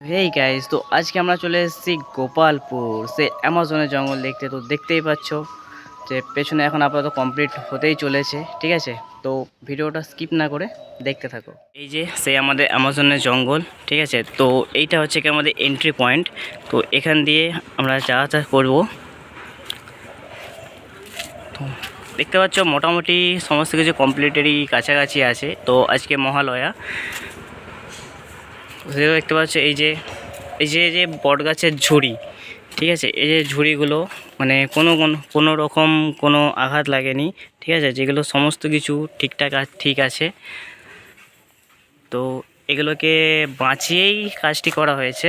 Hey guys, তো আজকে আমরা চলে এসেছি গোপালপুর সে অ্যামাজনের জঙ্গল দেখতে। তো দেখতেই পাচ্ছ যে পেছনে এখন আপাতত কমপ্লিট হতেই চলেছে, ঠিক আছে। তো ভিডিওটা স্কিপ না করে দেখতে থাকো। এই যে সে আমাদের অ্যামাজনের জঙ্গল, ঠিক আছে। তো এইটা হচ্ছে কি আমাদের এন্ট্রি পয়েন্ট। তো এখান দিয়ে আমরা যাওয়া করবো। তো দেখতে পাচ্ছ মোটামুটি সমস্ত কিছু কমপ্লিটেরই কাছাকাছি আছে। তো আজকে মহালয়া, সেটাও দেখতে পাচ্ছ। এই যে বট গাছের ঝুড়ি, ঠিক আছে। এই যে ঝুড়িগুলো মানে কোনো রকম কোনো আঘাত লাগেনি, ঠিক আছে। যেগুলো সমস্ত কিছু ঠিকঠাক ঠিক আছে। তো এগুলোকে বাঁচিয়েই কাজটি করা হয়েছে।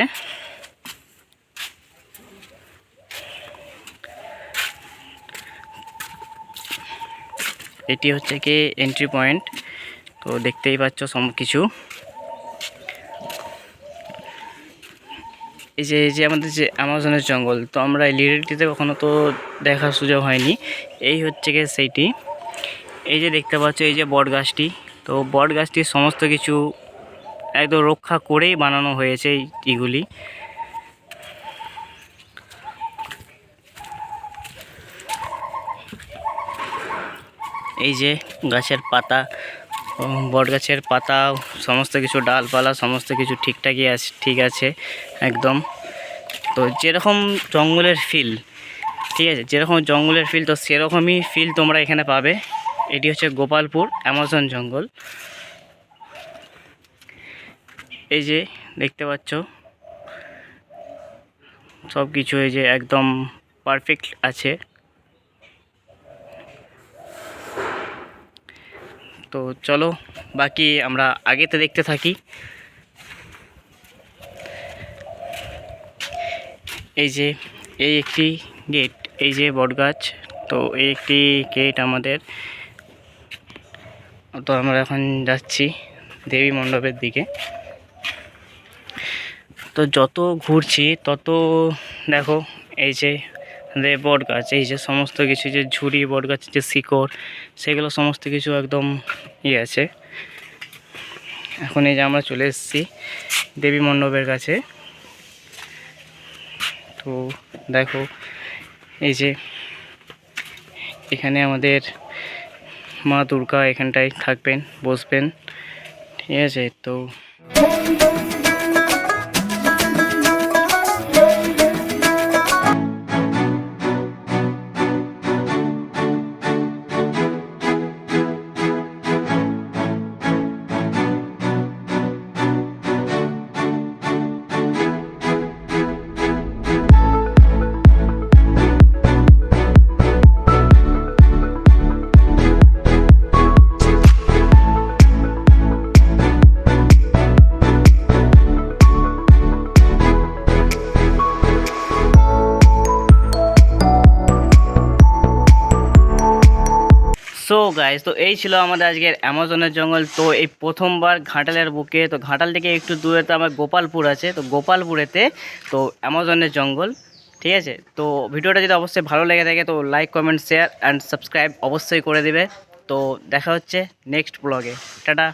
এটি হচ্ছে কি এন্ট্রি পয়েন্ট। তো দেখতেই পাচ্ছ সব কিছু। এই যে আমাদের যে অ্যামাজনের জঙ্গল, তো আমরা এই লিরিটিতে কখনো তো দেখার সুযোগ হয়নি। এই হচ্ছে গিয়ে সেইটি। এই যে দেখতে পাচ্ছ এই যে বট গাছটি, তো বট গাছটির সমস্ত কিছু একদম রক্ষা করেই বানানো হয়েছে এইগুলি। এই যে গাছের পাতা, বট গাছের পাতা, সমস্ত কিছু ডালপালা সমস্ত কিছু ঠিকঠাকই আছে, ঠিক আছে একদম। তো যেরকম জঙ্গলের ফিল, ঠিক আছে, যেরকম জঙ্গলের ফিল, তো সেরকমই ফিল তোমরা এখানে পাবে। এটি হচ্ছে গোপালপুর অ্যামাজন জঙ্গল। এই যে দেখতে পাচ্ছ সব কিছু এই যে একদম পারফেক্ট আছে। তো চলো বাকি আমরা আগেতে দেখতে থাকি। এই যে এই একটি গেট, এই যে বটগাছ, তো এই একটি গেট আমাদের। তো আমরা এখন যাচ্ছি দেবী মণ্ডপের দিকে। তো যত ঘুরছি তত দেখো এই যে বট গাছ, এই যে সমস্ত কিছু যে ঝুড়ি, বট গাছের যে শিকড়, সেগুলো সমস্ত কিছু একদম আছে। এখন এই যে আমরা চলে এসেছি দেবী মণ্ডপের কাছে। তো দেখো এই যে এখানে আমাদের মা দুর্গা এখানটায় থাকবেন, বসবেন, ঠিক আছে। তো সো গাইস, তো এই ছিল আমাদের আজকের অ্যামাজনের জঙ্গল। তো এই প্রথমবার ঘাটালের বুকে, তো ঘাটাল থেকে একটু দূরে তো আমার গোপালপুর আছে, তো গোপালপুরেতে তো অ্যামাজনের জঙ্গল, ঠিক আছে। তো ভিডিওটা যদি অবশ্যই ভালো লেগে থাকে তো like, comment, share and subscribe অবশ্যই করে দিবে। তো দেখা হচ্ছে নেক্সট ব্লগে। টাটা।